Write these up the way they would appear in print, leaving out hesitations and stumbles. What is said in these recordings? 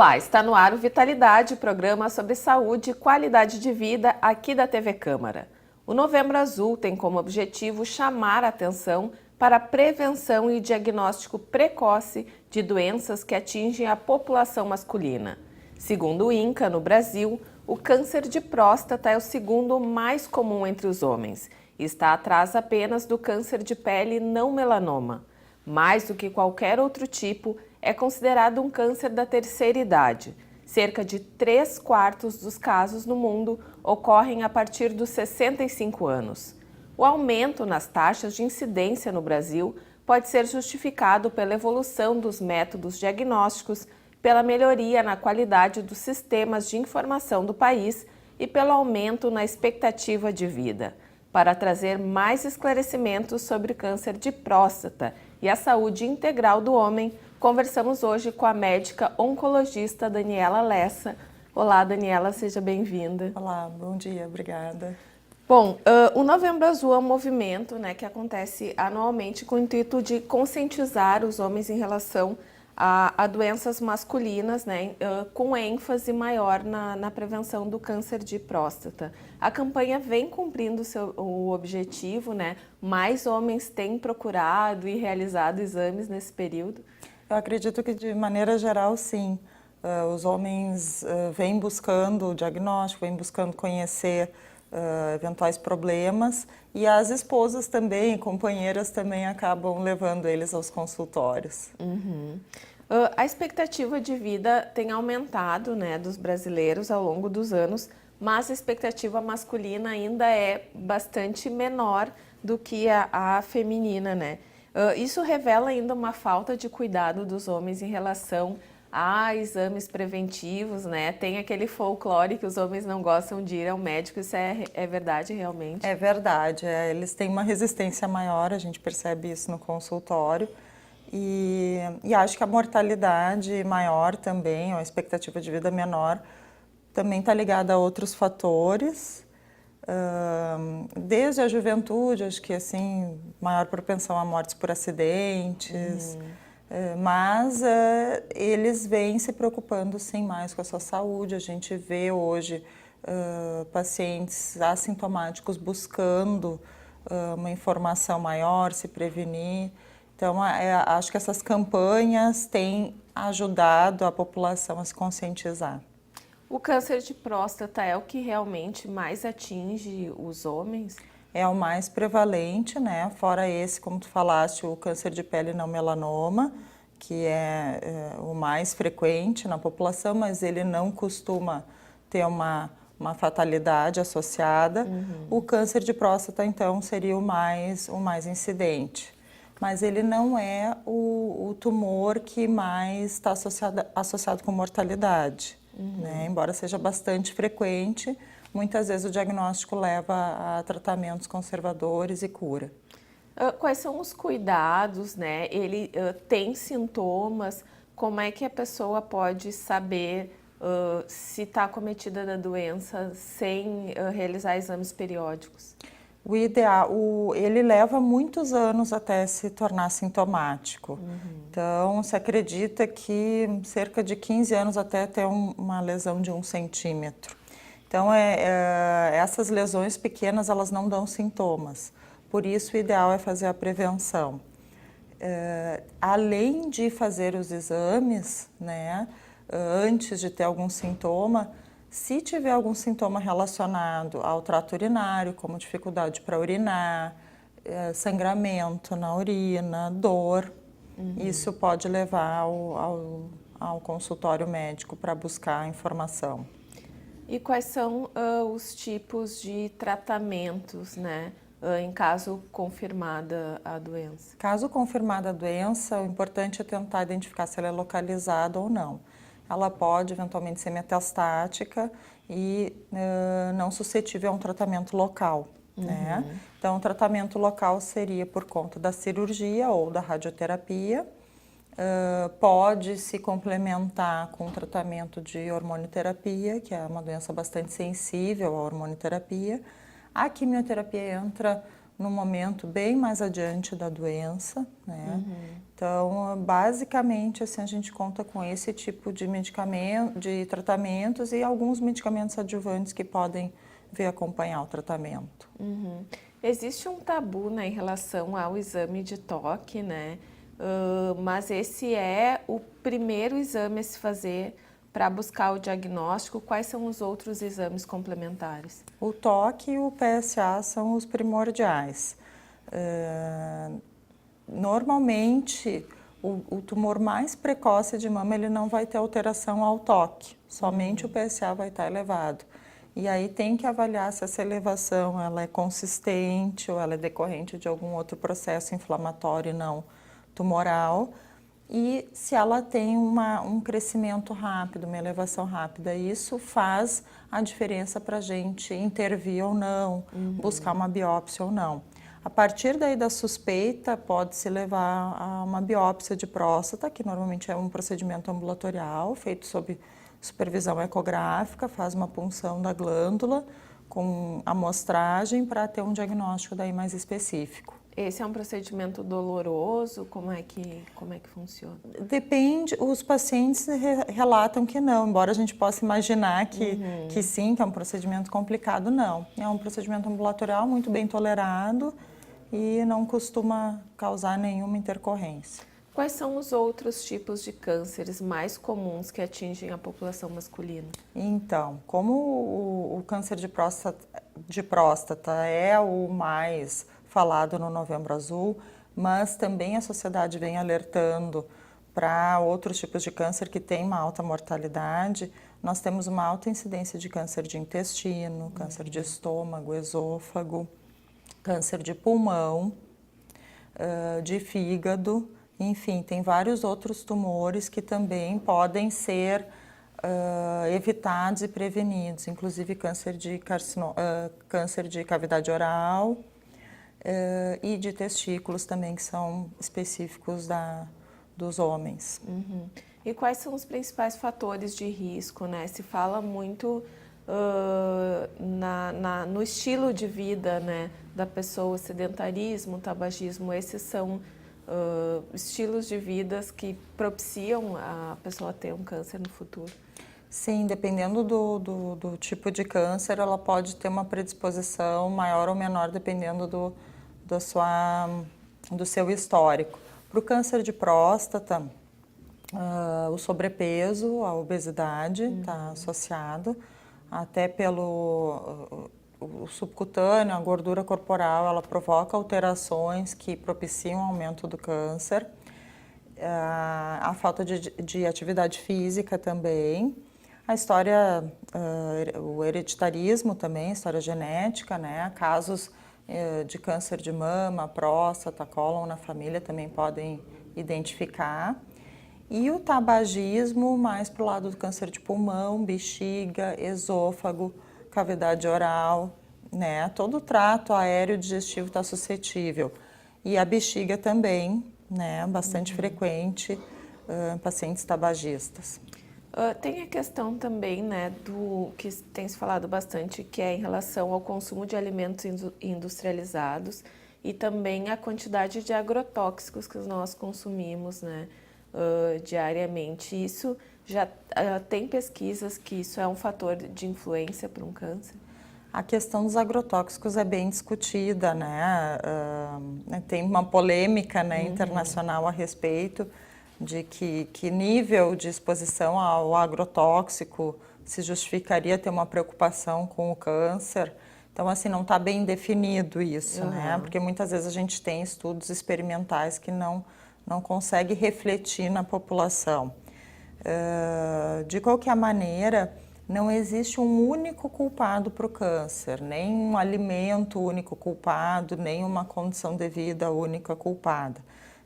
Olá, está no ar o Vitalidade, programa sobre saúde e qualidade de vida aqui da TV Câmara. O Novembro Azul tem como objetivo chamar a atenção para a prevenção e diagnóstico precoce de doenças que atingem a população masculina. Segundo o INCA, no Brasil, o câncer de próstata é o segundo mais comum entre os homens e está atrás apenas do câncer de pele não melanoma. Mais do que qualquer outro tipo, é considerado um câncer da terceira idade. Cerca de 3/4 dos casos no mundo ocorrem a partir dos 65 anos. O aumento nas taxas de incidência no Brasil pode ser justificado pela evolução dos métodos diagnósticos, pela melhoria na qualidade dos sistemas de informação do país e pelo aumento na expectativa de vida. Para trazer mais esclarecimentos sobre câncer de próstata e a saúde integral do homem, conversamos hoje com a médica oncologista Daniela Lessa. Olá, Daniela, seja bem-vinda. Olá, bom dia, obrigada. Bom, o Novembro Azul é um movimento, que acontece anualmente com o intuito de conscientizar os homens em relação a doenças masculinas, com ênfase maior na prevenção do câncer de próstata. A campanha vem cumprindo o objetivo, mais homens têm procurado e realizado exames nesse período? Eu acredito que, de maneira geral, sim. Os homens vêm buscando o diagnóstico, vêm buscando conhecer eventuais problemas, e as esposas também, companheiras também acabam levando eles aos consultórios. Uhum. A expectativa de vida tem aumentado, dos brasileiros ao longo dos anos, mas a expectativa masculina ainda é bastante menor do que a feminina, Isso revela ainda uma falta de cuidado dos homens em relação a exames preventivos, Tem aquele folclore que os homens não gostam de ir ao médico, isso é verdade realmente? É verdade, eles têm uma resistência maior, a gente percebe isso no consultório, e acho que a mortalidade maior também, ou a expectativa de vida menor, também está ligada a outros fatores. Desde a juventude, acho que assim, maior propensão a mortes por acidentes, mas eles vêm se preocupando sim mais com a sua saúde. A gente vê hoje pacientes assintomáticos buscando uma informação maior, se prevenir. Então, acho que essas campanhas têm ajudado a população a se conscientizar. O câncer de próstata é o que realmente mais atinge os homens? É o mais prevalente, Fora esse, como tu falaste, o câncer de pele não melanoma, que é o mais frequente na população, mas ele não costuma ter uma fatalidade associada. O câncer de próstata, então, seria o mais incidente. Mas ele não é o tumor que mais está associado com mortalidade. Embora seja bastante frequente, muitas vezes o diagnóstico leva a tratamentos conservadores e cura. Quais são os cuidados, Ele tem sintomas? Como é que a pessoa pode saber se está acometida da doença sem realizar exames periódicos? O ideal, ele leva muitos anos até se tornar sintomático. Então, se acredita que cerca de 15 anos até ter uma lesão de 1 centímetro. Então, essas lesões pequenas, elas não dão sintomas. Por isso, o ideal é fazer a prevenção. Além de fazer os exames, antes de ter algum sintoma, se tiver algum sintoma relacionado ao trato urinário, como dificuldade para urinar, sangramento na urina, dor, isso pode levar ao consultório médico para buscar informação. E quais são os tipos de tratamentos, em caso confirmada a doença? Caso confirmada a doença, o importante é tentar identificar se ela é localizada ou não. Ela pode eventualmente ser metastática e não suscetível a um tratamento local. Então, o tratamento local seria por conta da cirurgia ou da radioterapia. Pode se complementar com o tratamento de hormonioterapia, que é uma doença bastante sensível à hormonioterapia. A quimioterapia entra no momento bem mais adiante da doença, né? Então, basicamente, assim, a gente conta com esse tipo de medicamento, de tratamentos e alguns medicamentos adjuvantes que podem vir acompanhar o tratamento. Existe um tabu, né, em relação ao exame de toque, né? Mas esse é o primeiro exame a se fazer para buscar o diagnóstico. Quais são os outros exames complementares? O toque e o PSA são os primordiais. Normalmente, o tumor mais precoce de mama ele não vai ter alteração ao toque, somente o PSA vai estar elevado. E aí tem que avaliar se essa elevação ela é consistente ou ela é decorrente de algum outro processo inflamatório não tumoral e se ela tem um crescimento rápido, uma elevação rápida. Isso faz a diferença para a gente intervir ou não, buscar uma biópsia ou não. A partir daí da suspeita, pode-se levar a uma biópsia de próstata, que normalmente é um procedimento ambulatorial, feito sob supervisão ecográfica, faz uma punção da glândula com amostragem para ter um diagnóstico daí mais específico. Esse é um procedimento doloroso? Como é que funciona? Depende, os pacientes relatam que não, embora a gente possa imaginar que sim, que é um procedimento complicado, não. É um procedimento ambulatorial muito bem tolerado e não costuma causar nenhuma intercorrência. Quais são os outros tipos de cânceres mais comuns que atingem a população masculina? Então, como o câncer de próstata é o mais falado no Novembro Azul, mas também a sociedade vem alertando para outros tipos de câncer que têm uma alta mortalidade. Nós temos uma alta incidência de câncer de intestino, câncer de estômago, esôfago, câncer de pulmão, de fígado, enfim, tem vários outros tumores que também podem ser evitados e prevenidos, inclusive câncer de cavidade oral e de testículos também, que são específicos dos homens. E quais são os principais fatores de risco, né? Se fala muito no estilo de vida, né, da pessoa, sedentarismo, tabagismo, esses são estilos de vidas que propiciam a pessoa ter um câncer no futuro. Sim, dependendo do tipo de câncer, ela pode ter uma predisposição maior ou menor, dependendo do seu histórico. Para o câncer de próstata, o sobrepeso, a obesidade está associado, até pelo o subcutâneo, a gordura corporal, ela provoca alterações que propiciam o aumento do câncer. A falta de atividade física também. A história, o hereditarismo também, a história genética, né? Casos de câncer de mama, próstata, cólon na família também podem identificar. E o tabagismo mais para o lado do câncer de pulmão, bexiga, esôfago, cavidade oral, né? Todo o trato aéreo digestivo está suscetível. E a bexiga também, né? Bastante frequente em pacientes tabagistas. Tem a questão também, né, do que tem se falado bastante, que é em relação ao consumo de alimentos industrializados e também a quantidade de agrotóxicos que nós consumimos, né, diariamente. Isso já tem pesquisas que isso é um fator de influência para um câncer? A questão dos agrotóxicos é bem discutida, né? Tem uma polêmica, né, internacional a respeito de que nível de exposição ao agrotóxico se justificaria ter uma preocupação com o câncer. Então, assim, não está bem definido isso, né? Porque muitas vezes a gente tem estudos experimentais que não conseguem refletir na população. De qualquer maneira, não existe um único culpado para o câncer, nem um alimento único culpado, nem uma condição de vida única culpada.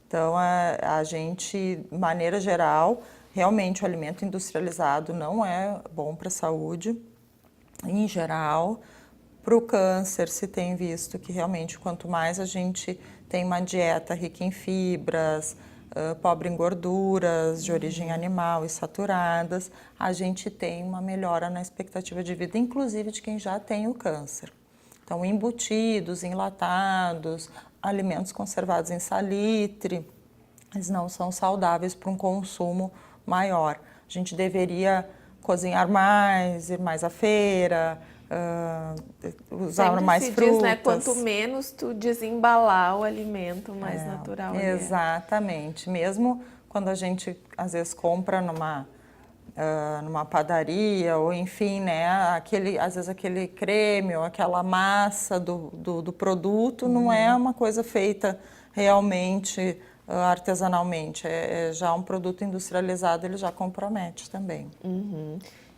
Então, a gente, de maneira geral, realmente o alimento industrializado não é bom para a saúde, em geral. Para o câncer, se tem visto que realmente quanto mais a gente tem uma dieta rica em fibras, pobre em gorduras de origem animal e saturadas, a gente tem uma melhora na expectativa de vida, inclusive de quem já tem o câncer. Então, embutidos, enlatados, alimentos conservados em salitre, eles não são saudáveis para um consumo maior. A gente deveria cozinhar mais, ir mais à feira, usar Sempre mais se frutas. diz, né, quanto menos tu desembalar o alimento, mais natural ele é. Exatamente. Mesmo quando a gente, às vezes, compra numa padaria, ou enfim, né, às vezes aquele creme ou aquela massa do produto não é uma coisa feita realmente artesanalmente, é já um produto industrializado, ele já compromete também.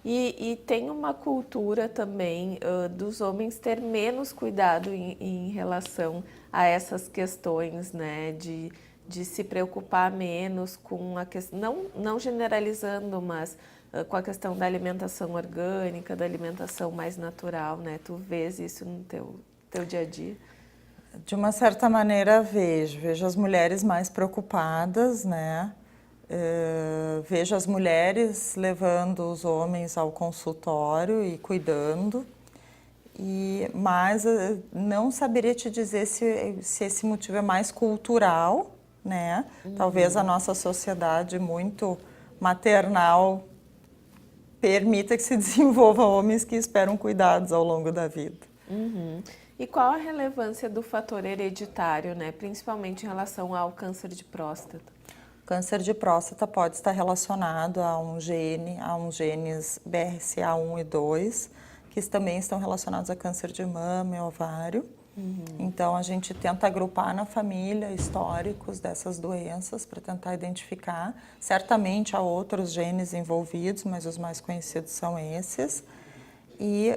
E tem uma cultura também dos homens ter menos cuidado em relação a essas questões, né, de se preocupar menos com a questão, não generalizando, mas com a questão da alimentação orgânica, da alimentação mais natural, né? Tu vês isso no teu dia a dia? De uma certa maneira vejo as mulheres mais preocupadas, né? Vejo as mulheres levando os homens ao consultório e cuidando, mas não saberia te dizer se esse motivo é mais cultural, né? Talvez a nossa sociedade muito maternal permita que se desenvolva homens que esperam cuidados ao longo da vida. E qual a relevância do fator hereditário, né? Principalmente em relação ao câncer de próstata? Câncer de próstata pode estar relacionado a uns genes BRCA1 e 2, que também estão relacionados a câncer de mama e ovário. Então, a gente tenta agrupar na família históricos dessas doenças para tentar identificar. Certamente há outros genes envolvidos, mas os mais conhecidos são esses. E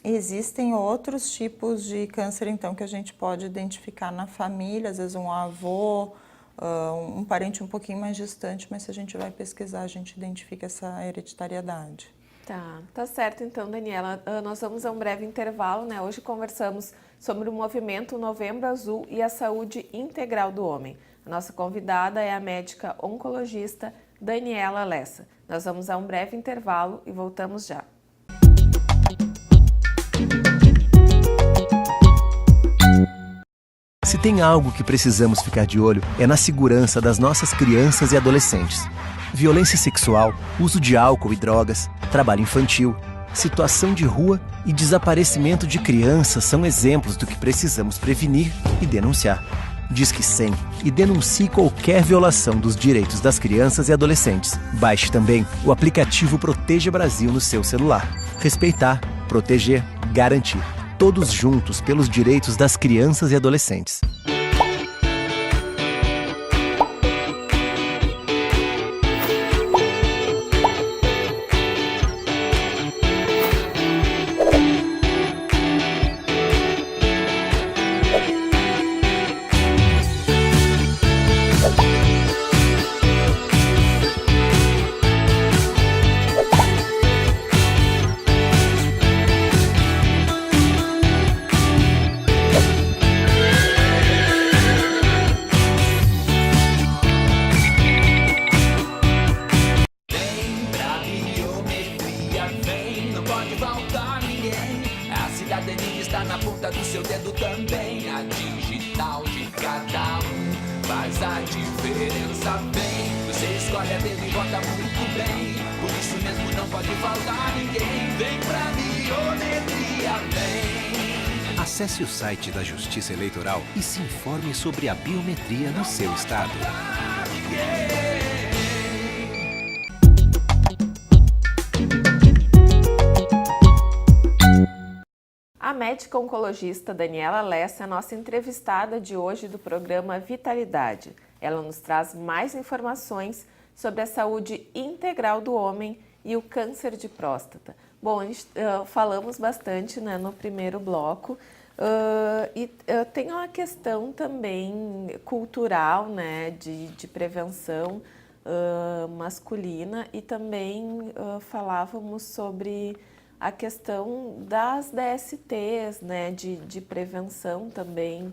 existem outros tipos de câncer, então, que a gente pode identificar na família, às vezes um avô, um parente um pouquinho mais distante, mas se a gente vai pesquisar, a gente identifica essa hereditariedade. Tá certo então, Daniela. Nós vamos a um breve intervalo, né? Hoje conversamos sobre o movimento Novembro Azul e a saúde integral do homem. A nossa convidada é a médica oncologista Daniela Lessa. Nós vamos a um breve intervalo e voltamos já. Se tem algo que precisamos ficar de olho, é na segurança das nossas crianças e adolescentes. Violência sexual, uso de álcool e drogas, trabalho infantil, situação de rua e desaparecimento de crianças são exemplos do que precisamos prevenir e denunciar. Disque 100 e denuncie qualquer violação dos direitos das crianças e adolescentes. Baixe também o aplicativo Proteja Brasil no seu celular. Respeitar, proteger, garantir. Todos juntos pelos direitos das crianças e adolescentes. Acesse o site da Justiça Eleitoral e se informe sobre a biometria no seu estado. A médica oncologista Daniela Lessa é a nossa entrevistada de hoje do programa Vitalidade. Ela nos traz mais informações sobre a saúde integral do homem e o câncer de próstata. Bom, falamos bastante, né, no primeiro bloco. Tem uma questão também cultural, né, de prevenção masculina, e também falávamos sobre a questão das DSTs, né, de prevenção também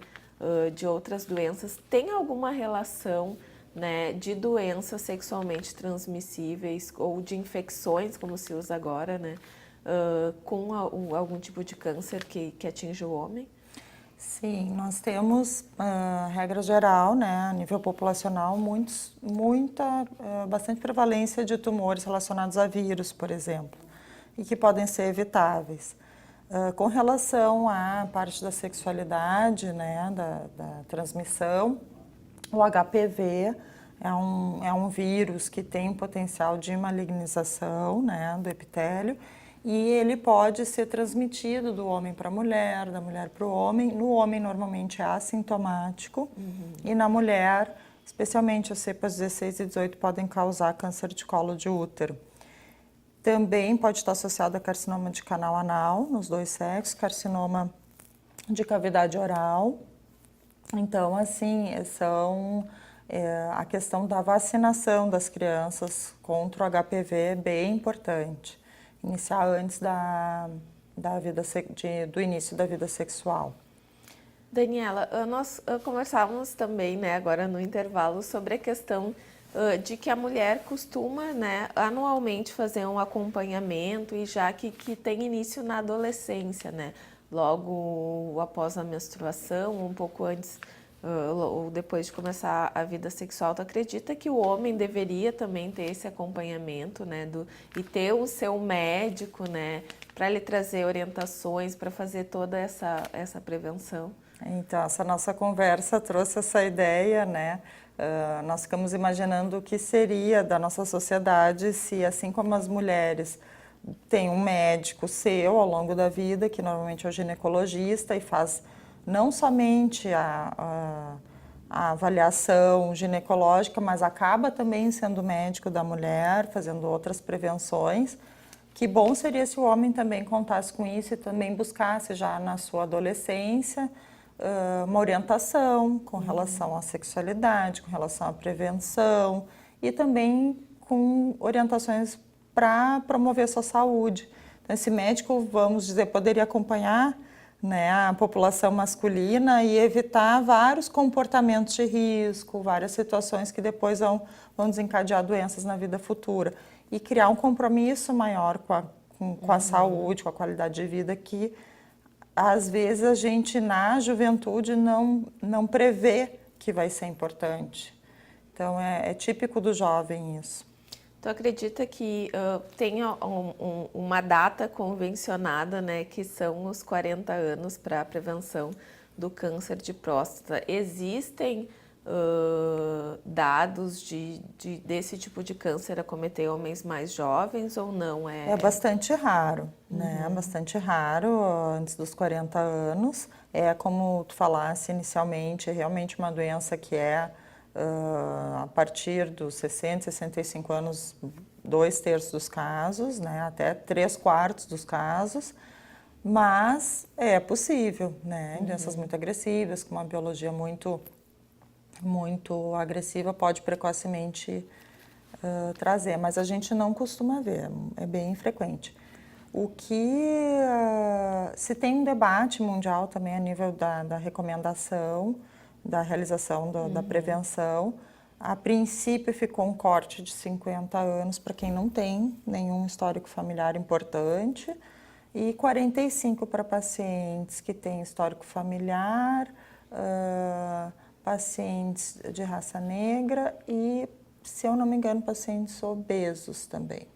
de outras doenças. Tem alguma relação, né, de doenças sexualmente transmissíveis ou de infecções, como se usa agora, né, com algum tipo de câncer que atinge o homem? Sim, nós temos, regra geral, né, a nível populacional, bastante prevalência de tumores relacionados a vírus, por exemplo, e que podem ser evitáveis. Com relação à parte da sexualidade, né, da transmissão, o HPV é um vírus que tem um potencial de malignização, né, do epitélio, e ele pode ser transmitido do homem para a mulher, da mulher para o homem. No homem, normalmente, é assintomático, e na mulher, especialmente as cepas 16 e 18, podem causar câncer de colo de útero. Também pode estar associado a carcinoma de canal anal, nos dois sexos, carcinoma de cavidade oral. Então, assim, a questão da vacinação das crianças contra o HPV é bem importante. Iniciar antes do início da vida sexual. Daniela, nós conversávamos também, né, agora no intervalo, sobre a questão de que a mulher costuma, né, anualmente fazer um acompanhamento e já que tem início na adolescência, né, logo após a menstruação, um pouco antes ou depois de começar a vida sexual. Tu acredita que o homem deveria também ter esse acompanhamento, né, e ter o seu médico, né, para lhe trazer orientações, para fazer toda essa prevenção? Então, essa nossa conversa trouxe essa ideia, né? Nós ficamos imaginando o que seria da nossa sociedade se, assim como as mulheres têm um médico seu ao longo da vida, que normalmente é o ginecologista, e faz não somente a avaliação ginecológica, mas acaba também sendo médico da mulher, fazendo outras prevenções. Que bom seria se o homem também contasse com isso e também buscasse já na sua adolescência uma orientação com relação à sexualidade, com relação à prevenção e também com orientações para promover a sua saúde. Então, esse médico, vamos dizer, poderia acompanhar, né, a população masculina e evitar vários comportamentos de risco, várias situações que depois vão desencadear doenças na vida futura. E criar um compromisso maior com a saúde, com a qualidade de vida, que às vezes a gente na juventude não prevê que vai ser importante. Então é típico do jovem isso. Tu acredita que tem uma data convencionada, né, que são os 40 anos para a prevenção do câncer de próstata? Existem dados desse tipo de câncer acometer homens mais jovens ou não? É bastante raro, né? Bastante raro antes dos 40 anos. É como tu falasse inicialmente, é realmente uma doença que a partir dos 60, 65 anos, 2/3 dos casos, né? Até 3/4 dos casos. Mas é possível, né? Doenças muito agressivas, com uma biologia muito agressiva, pode precocemente trazer, mas a gente não costuma ver, é bem infrequente. O que se tem um debate mundial também a nível da recomendação, da realização da prevenção. A princípio ficou um corte de 50 anos para quem não tem nenhum histórico familiar importante e 45 para pacientes que têm histórico familiar, pacientes de raça negra e, se eu não me engano, pacientes obesos também.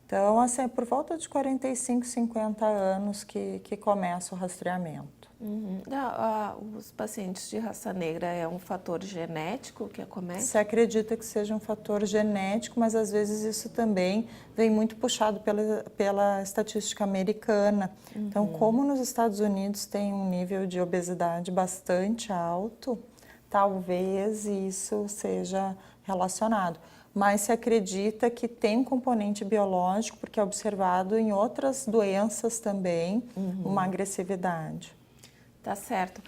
Então, assim, é por volta de 45, 50 anos que começa o rastreamento. Os pacientes de raça negra é um fator genético que acomete? Se acredita que seja um fator genético, mas às vezes isso também vem muito puxado pela estatística americana. Então, como nos Estados Unidos tem um nível de obesidade bastante alto, talvez isso seja relacionado. Mas se acredita que tem um componente biológico, porque é observado em outras doenças também, uma agressividade. Tá certo.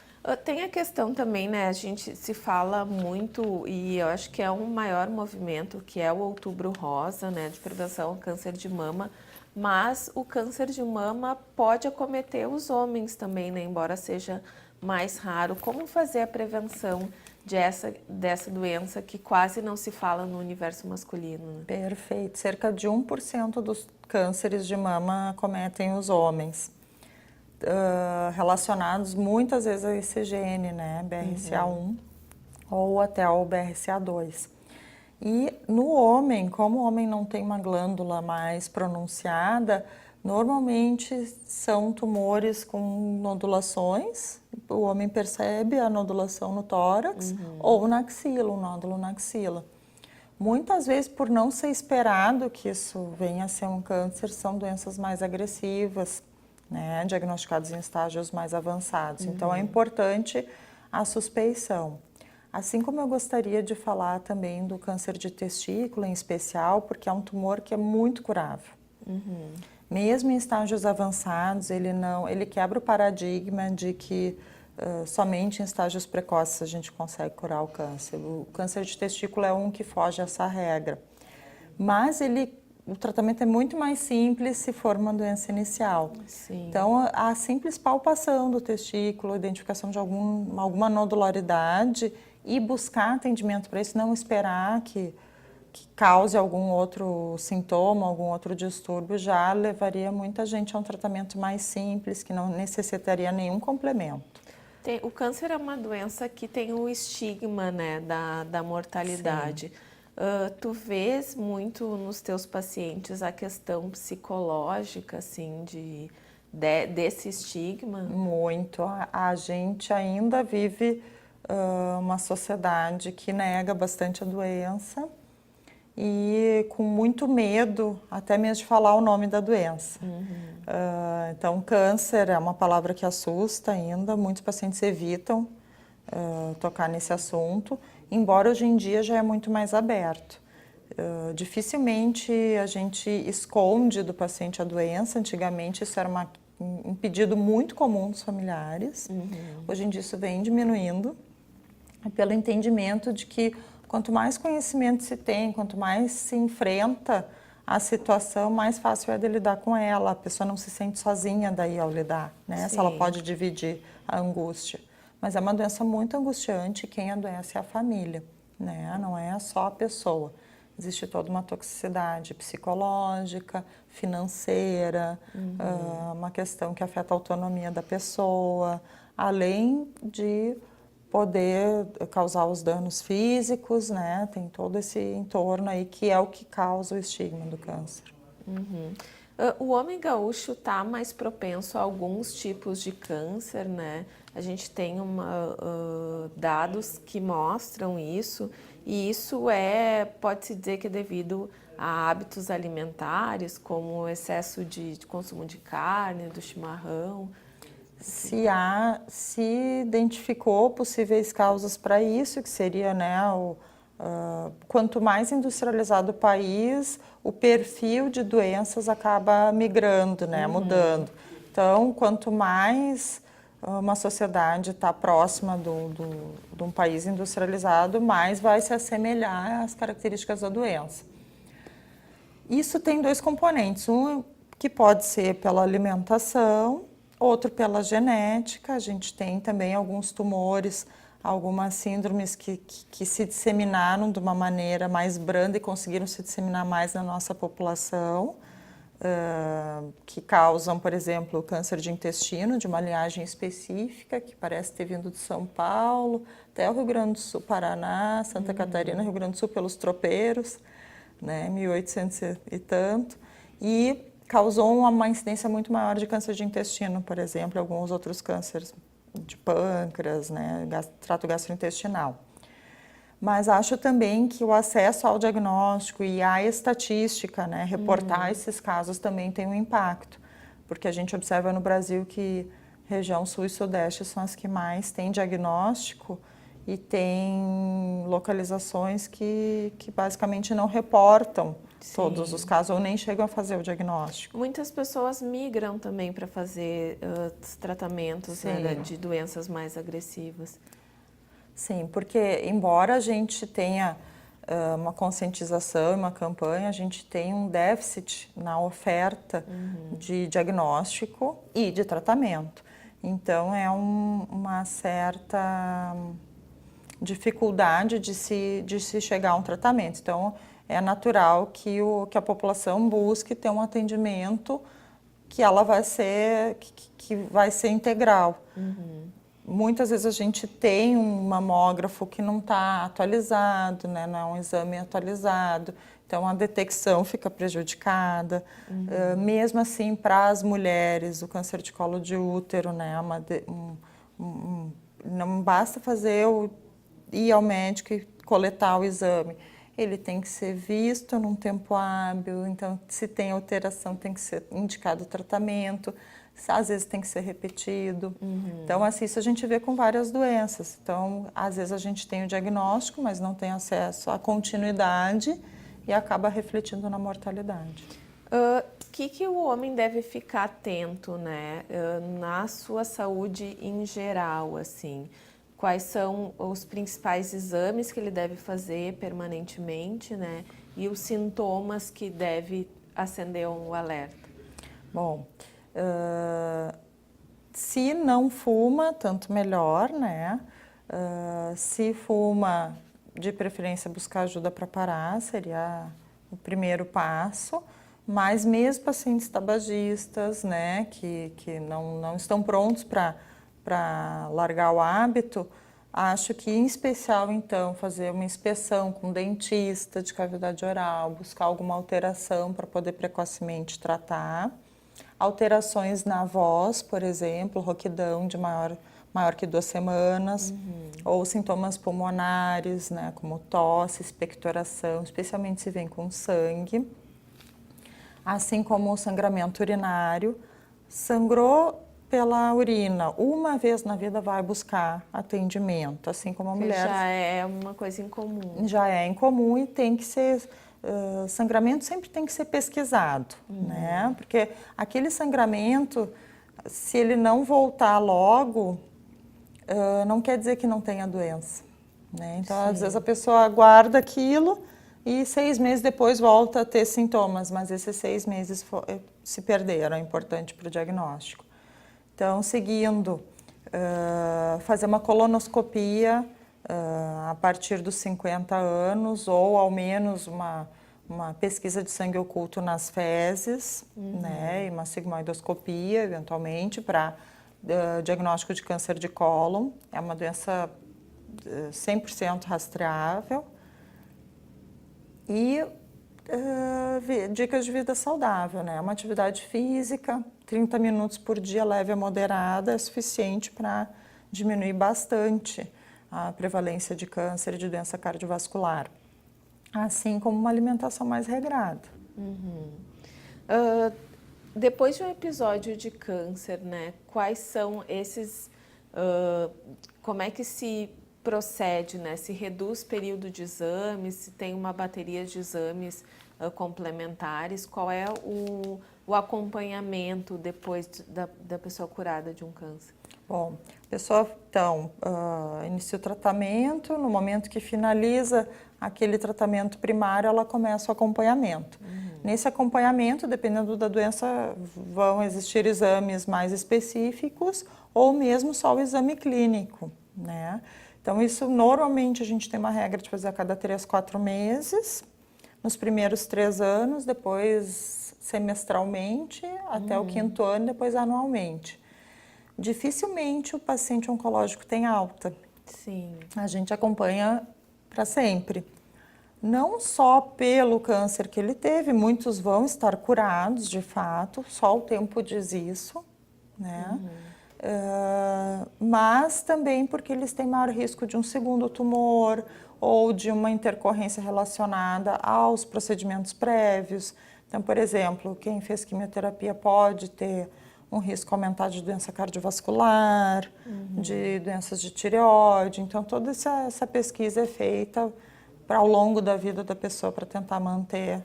Tem a questão também, né, a gente se fala muito, e eu acho que é um maior movimento, que é o Outubro Rosa, né, de prevenção ao câncer de mama, mas o câncer de mama pode acometer os homens também, né, embora seja mais raro. Como fazer a prevenção dessa doença que quase não se fala no universo masculino, né? Perfeito. Cerca de 1% dos cânceres de mama acometem os homens, relacionados muitas vezes a esse gene, né, BRCA1 ou até ao BRCA2. E no homem, como o homem não tem uma glândula mais pronunciada, normalmente são tumores com nodulações, o homem percebe a nodulação no tórax ou na axila, um nódulo na axila. Muitas vezes, por não ser esperado que isso venha a ser um câncer, são doenças mais agressivas, né, diagnosticadas em estágios mais avançados. Então, é importante a suspeição. Assim como eu gostaria de falar também do câncer de testículo em especial, porque é um tumor que é muito curável. Mesmo em estágios avançados, ele quebra o paradigma de que somente em estágios precoces a gente consegue curar o câncer. O câncer de testículo é um que foge a essa regra. Mas o tratamento é muito mais simples se for uma doença inicial. Sim. Então, a simples palpação do testículo, identificação de alguma nodularidade e buscar atendimento para isso, não esperar que cause algum outro sintoma, algum outro distúrbio, já levaria muita gente a um tratamento mais simples, que não necessitaria nenhum complemento. O câncer é uma doença que tem o estigma, né, da mortalidade. Tu vês muito nos teus pacientes a questão psicológica, assim, desse estigma? Muito. A gente ainda vive uma sociedade que nega bastante a doença e com muito medo até mesmo de falar o nome da doença. Então, câncer é uma palavra que assusta ainda, muitos pacientes evitam tocar nesse assunto, embora hoje em dia já é muito mais aberto. Dificilmente a gente esconde do paciente a doença, antigamente isso era um pedido muito comum dos familiares, hoje em dia isso vem diminuindo, pelo entendimento de que quanto mais conhecimento se tem, quanto mais se enfrenta a situação, mais fácil é de lidar com ela. A pessoa não se sente sozinha daí ao lidar, né? Se ela pode dividir a angústia. Mas é uma doença muito angustiante, quem adoece é a família, né? Não é só a pessoa. Existe toda uma toxicidade psicológica, financeira, uma questão que afeta a autonomia da pessoa, além de poder causar os danos físicos, né? Tem todo esse entorno aí que é o que causa o estigma do câncer. O homem gaúcho está mais propenso a alguns tipos de câncer, né? A gente tem dados que mostram isso, e isso pode-se dizer que é devido a hábitos alimentares, como o excesso de consumo de carne, do chimarrão. Se identificou possíveis causas para isso, que seria, né, quanto mais industrializado o país, o perfil de doenças acaba migrando, né, mudando. Então, quanto mais uma sociedade está próxima de um país industrializado, mais vai se assemelhar às características da doença. Isso tem dois componentes, um que pode ser pela alimentação, outro pela genética. A gente tem também alguns tumores, algumas síndromes que se disseminaram de uma maneira mais branda e conseguiram se disseminar mais na nossa população, que causam, por exemplo, o câncer de intestino, de uma linhagem específica, que parece ter vindo de São Paulo, até o Rio Grande do Sul, Paraná, Santa Catarina, Rio Grande do Sul, pelos tropeiros, né, 1800 e tanto, e causou uma incidência muito maior de câncer de intestino, por exemplo, e alguns outros cânceres de pâncreas, né, trato gastrointestinal. Mas acho também que o acesso ao diagnóstico e à estatística, né, reportar esses casos também tem um impacto, porque a gente observa no Brasil que região sul e sudeste são as que mais têm diagnóstico e tem localizações que basicamente não reportam todos os casos ou nem chegam a fazer o diagnóstico. Muitas pessoas migram também para fazer tratamentos, né, de doenças mais agressivas. Sim, porque embora a gente tenha uma conscientização e uma campanha, a gente tem um déficit na oferta de diagnóstico e de tratamento. Então, é uma certa dificuldade de se chegar a um tratamento. Então, é natural que a população busque ter um atendimento que ela vai ser, que vai ser integral. Muitas vezes a gente tem um mamógrafo que não está atualizado, né? Não é um exame atualizado, então a detecção fica prejudicada. Mesmo assim, para as mulheres, o câncer de colo de útero, né? Não basta ir ao médico e coletar o exame. Ele tem que ser visto num tempo hábil, então se tem alteração tem que ser indicado o tratamento, às vezes tem que ser repetido. Então, assim, isso a gente vê com várias doenças. Então, às vezes a gente tem o diagnóstico, mas não tem acesso à continuidade e acaba refletindo na mortalidade. Que o homem deve ficar atento, né, na sua saúde em geral, assim? Quais são os principais exames que ele deve fazer permanentemente, né? E os sintomas que deve acender um alerta? Bom, se não fuma, tanto melhor, né? Se fuma, de preferência buscar ajuda para parar, seria o primeiro passo. Mas mesmo pacientes tabagistas, né, que não estão prontos para largar o hábito, acho que em especial então fazer uma inspeção com dentista de cavidade oral, buscar alguma alteração para poder precocemente tratar. Alterações na voz, por exemplo, rouquidão de maior que 2 semanas, ou sintomas pulmonares, né, como tosse, expectoração, especialmente se vem com sangue. Assim como o sangramento urinário. Sangrou pela urina, uma vez na vida vai buscar atendimento, assim como a mulher. Já é uma coisa incomum. Já é incomum e tem que ser, sangramento sempre tem que ser pesquisado, né? Porque aquele sangramento, se ele não voltar logo, não quer dizer que não tenha doença, né? Então, às vezes a pessoa guarda aquilo e 6 meses depois volta a ter sintomas, mas esses 6 meses se perderam, é importante para o diagnóstico. Então, seguindo, fazer uma colonoscopia a partir dos 50 anos, ou ao menos uma pesquisa de sangue oculto nas fezes, né, e uma sigmoidoscopia, eventualmente, para diagnóstico de câncer de cólon. É uma doença 100% rastreável. E dicas de vida saudável, né? Uma atividade física, 30 minutos por dia, leve a moderada, é suficiente para diminuir bastante a prevalência de câncer e de doença cardiovascular. Assim como uma alimentação mais regrada. Depois de um episódio de câncer, né? Quais são esses... como é que se procede, né? Se reduz período de exames, se tem uma bateria de exames complementares, qual é o acompanhamento depois da pessoa curada de um câncer? Bom, a pessoa, então, inicia o tratamento, no momento que finaliza aquele tratamento primário, ela começa o acompanhamento. Nesse acompanhamento, dependendo da doença, vão existir exames mais específicos ou mesmo só o exame clínico, né? Então, isso normalmente a gente tem uma regra de fazer a cada 3, 4 meses, nos primeiros 3 anos, depois semestralmente, até o 5º ano, depois anualmente. Dificilmente o paciente oncológico tem alta. Sim. A gente acompanha para sempre. Não só pelo câncer que ele teve, muitos vão estar curados de fato, só o tempo diz isso, né? Mas também porque eles têm maior risco de um segundo tumor ou de uma intercorrência relacionada aos procedimentos prévios. Então, por exemplo, quem fez quimioterapia pode ter um risco aumentado de doença cardiovascular, de doenças de tireoide. Então, toda essa pesquisa é feita ao longo da vida da pessoa para tentar manter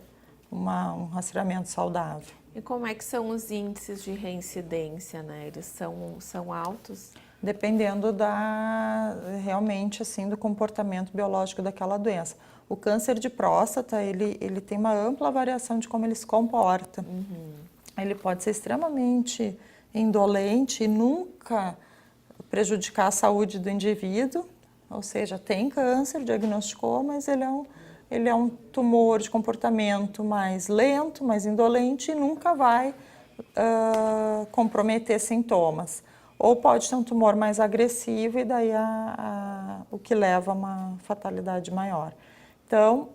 um rastreamento saudável. E como é que são os índices de reincidência, né? Eles são altos? Dependendo realmente assim, do comportamento biológico daquela doença. O câncer de próstata, ele tem uma ampla variação de como ele se comporta. Ele pode ser extremamente indolente e nunca prejudicar a saúde do indivíduo, ou seja, tem câncer, diagnosticou, mas ele é um tumor de comportamento mais lento, mais indolente e nunca vai comprometer sintomas. Ou pode ter um tumor mais agressivo e daí o que leva a uma fatalidade maior. Então,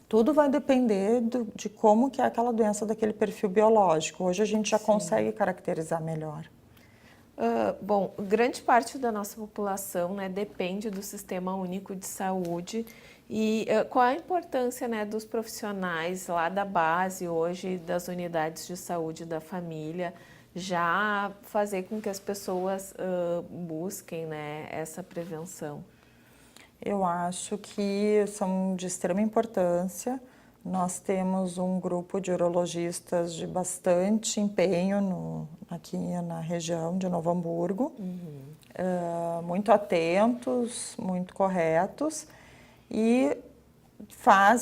tudo vai depender de como que é aquela doença daquele perfil biológico. Hoje a gente já consegue caracterizar melhor. Bom, grande parte da nossa população, né, depende do Sistema Único de Saúde. E qual a importância, né, dos profissionais lá da base hoje, das unidades de saúde da família, já fazer com que as pessoas busquem, né, essa prevenção? Eu acho que são de extrema importância. Nós temos um grupo de urologistas de bastante empenho aqui na região de Novo Hamburgo, muito atentos, muito corretos e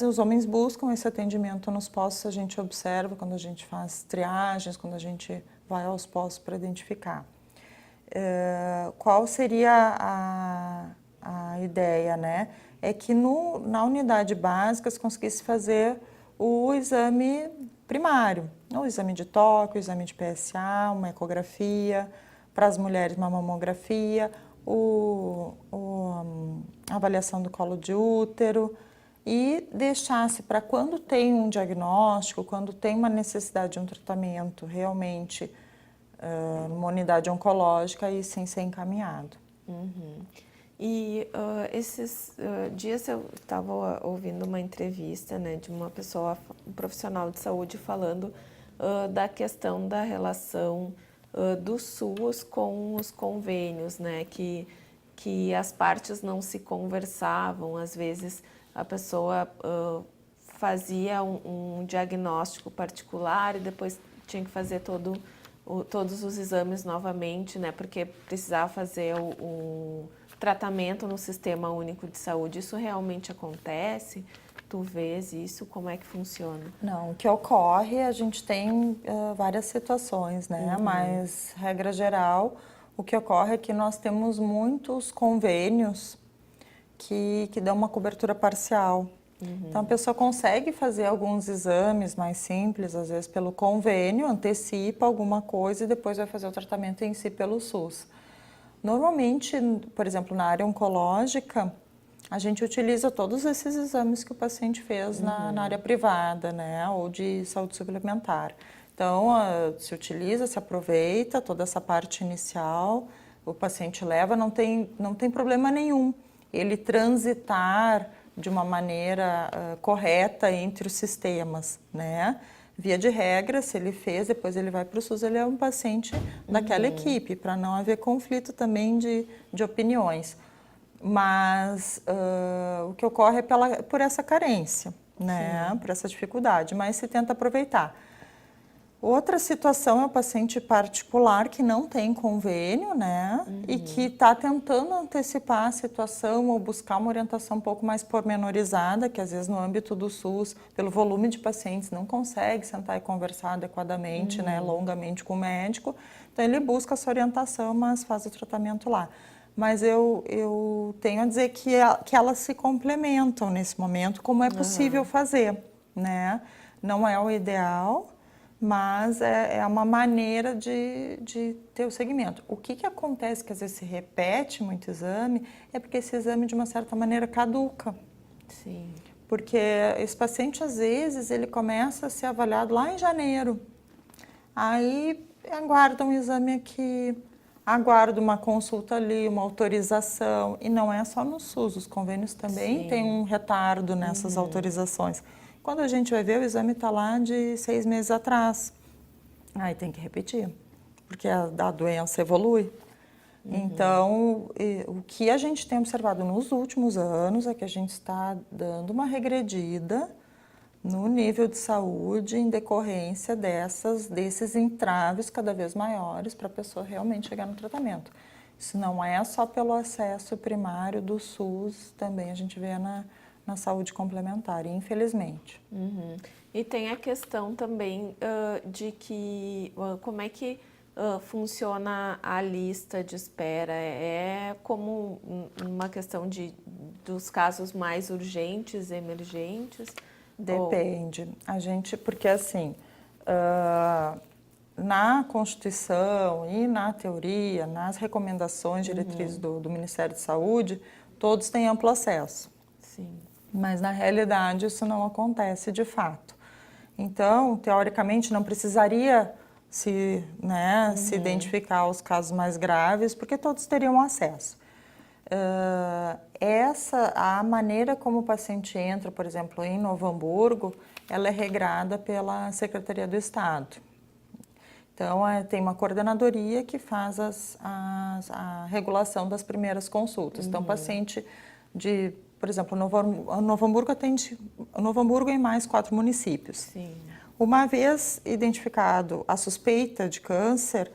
os homens buscam esse atendimento nos postos, a gente observa quando a gente faz triagens, quando a gente vai aos postos para identificar. Qual seria a ideia, né? É que na unidade básica se conseguisse fazer o exame primário, o exame de toque, o exame de PSA, uma ecografia, para as mulheres uma mamografia, a avaliação do colo de útero e deixasse para quando tem um diagnóstico, quando tem uma necessidade de um tratamento realmente numa unidade oncológica e sim ser encaminhado. E esses dias eu estava ouvindo uma entrevista, né, de uma pessoa, um profissional de saúde, falando da questão da relação do SUS com os convênios, né, que as partes não se conversavam, às vezes a pessoa fazia um diagnóstico particular e depois tinha que fazer todos os exames novamente, né, porque precisava fazer o tratamento no Sistema Único de Saúde. Isso realmente acontece? Tu vês isso? Como é que funciona? Não, o que ocorre, a gente tem várias situações, né? Mas, regra geral, o que ocorre é que nós temos muitos convênios que dão uma cobertura parcial. Então, a pessoa consegue fazer alguns exames mais simples, às vezes pelo convênio, antecipa alguma coisa e depois vai fazer o tratamento em si pelo SUS. Normalmente, por exemplo, na área oncológica, a gente utiliza todos esses exames que o paciente fez na área privada, né, ou de saúde suplementar. Então, se utiliza, se aproveita toda essa parte inicial, o paciente leva, não tem problema nenhum ele transitar de uma maneira correta entre os sistemas, né? Via de regra, se ele fez, depois ele vai para o SUS, ele é um paciente daquela equipe, para não haver conflito também de opiniões. Mas o que ocorre é por essa carência, né? Por essa dificuldade, mas se tenta aproveitar. Outra situação é o paciente particular que não tem convênio, né? E que está tentando antecipar a situação ou buscar uma orientação um pouco mais pormenorizada, que às vezes no âmbito do SUS, pelo volume de pacientes, não consegue sentar e conversar adequadamente, né? Longamente com o médico. Então ele busca essa orientação, mas faz o tratamento lá. Mas eu tenho a dizer que elas se complementam nesse momento, como é possível fazer, né? Não é o ideal, mas é uma maneira de ter o segmento. O que acontece que às vezes se repete muito exame é porque esse exame, de uma certa maneira, caduca. Sim. Porque esse paciente, às vezes, ele começa a ser avaliado lá em janeiro. Aí aguarda um exame aqui, aguarda uma consulta ali, uma autorização. E não é só no SUS, os convênios também têm um retardo nessas autorizações. Quando a gente vai ver, o exame está lá de 6 meses atrás. Aí tem que repetir, porque a doença evolui. Então, o que a gente tem observado nos últimos anos é que a gente está dando uma regredida no nível de saúde em decorrência desses entraves cada vez maiores para a pessoa realmente chegar no tratamento. Isso não é só pelo acesso primário do SUS, também a gente vê na saúde complementar, infelizmente. E tem a questão também de que como é que funciona a lista de espera? É como uma questão dos casos mais urgentes, emergentes? Depende. Porque assim, na Constituição e na teoria, nas recomendações, diretrizes do Ministério de Saúde, todos têm amplo acesso. Sim. Mas na realidade isso não acontece de fato. Então, teoricamente, não precisaria se identificar os casos mais graves, porque todos teriam acesso. A maneira como o paciente entra, por exemplo, em Novo Hamburgo, ela é regrada pela Secretaria do Estado. Então, tem uma coordenadoria que faz a regulação das primeiras consultas. Então, o paciente por exemplo, Novo Hamburgo atende Novo Hamburgo e mais 4 municípios. Sim. Uma vez identificado a suspeita de câncer,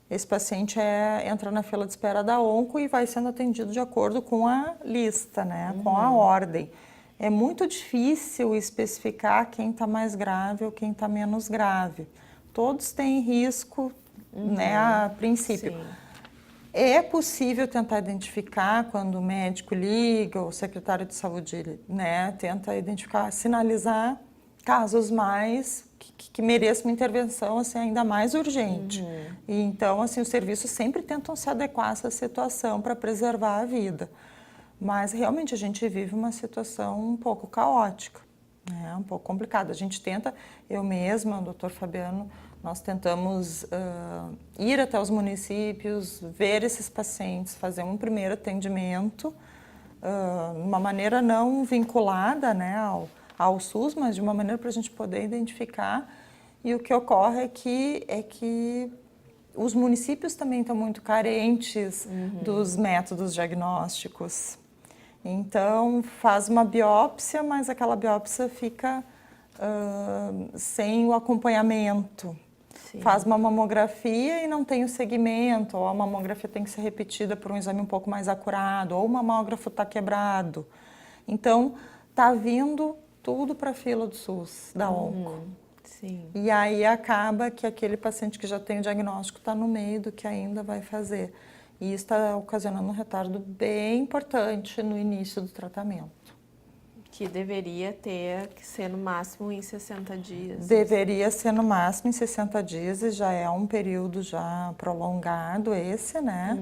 esse paciente entra na fila de espera da onco e vai sendo atendido de acordo com a lista, né? Com a ordem. É muito difícil especificar quem está mais grave ou quem está menos grave. Todos têm risco, né, a princípio. Sim. É possível tentar identificar quando o médico liga, ou o secretário de saúde, né, tenta identificar, sinalizar casos mais que mereçam uma intervenção assim, ainda mais urgente. E, então, assim, os serviços sempre tentam se adequar a essa situação para preservar a vida. Mas realmente a gente vive uma situação um pouco caótica, né, um pouco complicada. A gente tenta, eu mesma, o Dr. Fabiano, nós tentamos ir até os municípios, ver esses pacientes, fazer um primeiro atendimento, de uma maneira não vinculada, né, ao SUS, mas de uma maneira para a gente poder identificar. E o que ocorre é que os municípios também estão muito carentes dos métodos diagnósticos. Então, faz uma biópsia, mas aquela biópsia fica sem o acompanhamento. Sim. Faz uma mamografia e não tem o segmento, ou a mamografia tem que ser repetida por um exame um pouco mais acurado, ou o mamógrafo está quebrado. Então, está vindo tudo para a fila do SUS, da onco. Sim. E aí acaba que aquele paciente que já tem o diagnóstico está no meio do que ainda vai fazer. E isso está ocasionando um retardo bem importante no início do tratamento. Que deveria que ser no máximo em 60 dias. Deveria ser no máximo em 60 dias e já é um período já prolongado esse, né?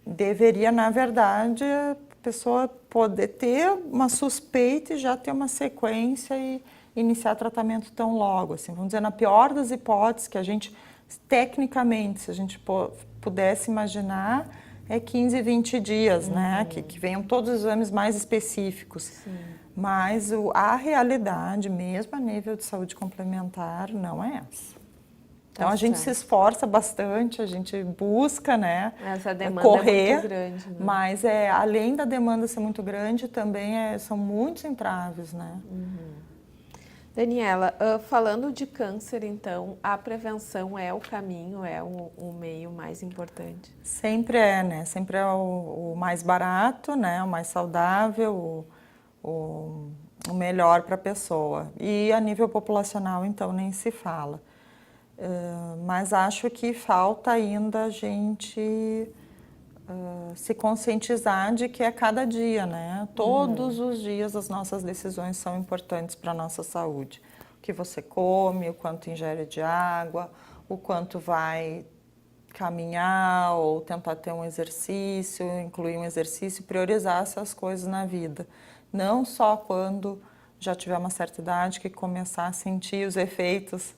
Deveria, na verdade, a pessoa poder ter uma suspeita e já ter uma sequência e iniciar tratamento tão logo, assim, vamos dizer, na pior das hipóteses, que a gente, tecnicamente, se a gente pudesse imaginar, é 15, 20 dias, né? Que venham todos os exames mais específicos. Sim. Mas a realidade, mesmo a nível de saúde complementar, não é essa. Então, a gente se esforça bastante, a gente busca, né, essa demanda correr, é muito grande, né? Mas além da demanda ser muito grande, também são muitos entraves, né? Daniela, falando de câncer, então, a prevenção é o caminho, é o meio mais importante? Sempre é, né? Sempre é o mais barato, né? O mais saudável, o melhor para a pessoa. E a nível populacional, então, nem se fala. Mas acho que falta ainda a gente se conscientizar de que é cada dia, né? Todos os dias as nossas decisões são importantes para a nossa saúde. O que você come, o quanto ingere de água, o quanto vai caminhar ou tentar ter um exercício, incluir um exercício, priorizar essas coisas na vida. Não só quando já tiver uma certa idade que começar a sentir os efeitos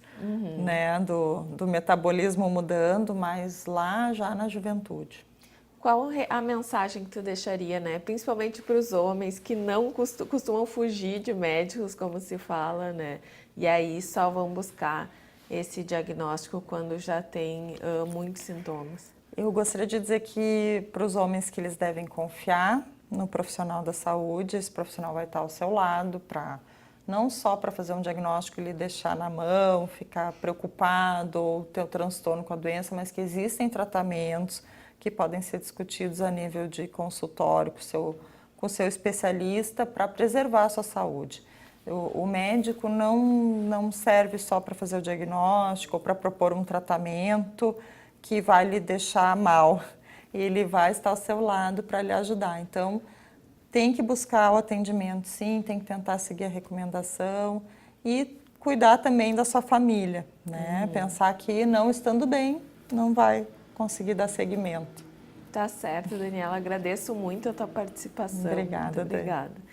né, do metabolismo mudando, mas lá já na juventude. Qual a mensagem que tu deixaria, né? Principalmente para os homens que não costumam fugir de médicos, como se fala, né? E aí só vão buscar esse diagnóstico quando já tem muitos sintomas. Eu gostaria de dizer que para os homens que eles devem confiar no profissional da saúde, esse profissional vai estar ao seu lado não só para fazer um diagnóstico e lhe deixar na mão, ficar preocupado ou ter o transtorno com a doença, mas que existem tratamentos que podem ser discutidos a nível de consultório com o seu especialista para preservar a sua saúde. O médico não serve só para fazer o diagnóstico ou para propor um tratamento que vai lhe deixar mal. Ele vai estar ao seu lado para lhe ajudar. Então, tem que buscar o atendimento, sim, tem que tentar seguir a recomendação e cuidar também da sua família, né? Pensar que não estando bem, não vai conseguir dar seguimento. Tá certo, Daniela. Agradeço muito a tua participação. Obrigada, muito obrigada.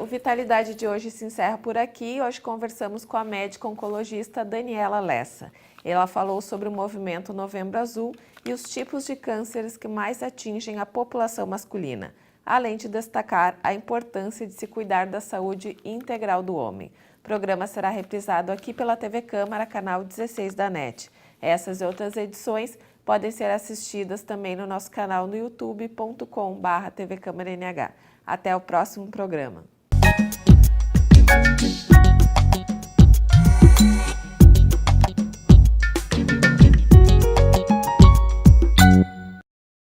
O Vitalidade de hoje se encerra por aqui. Hoje conversamos com a médica oncologista Daniela Lessa. Ela falou sobre o movimento Novembro Azul e os tipos de cânceres que mais atingem a população masculina, além de destacar a importância de se cuidar da saúde integral do homem. O programa será reprisado aqui pela TV Câmara, canal 16 da NET. Essas e outras edições podem ser assistidas também no nosso canal no youtube.com/tvcâmara.nh. Até o próximo programa.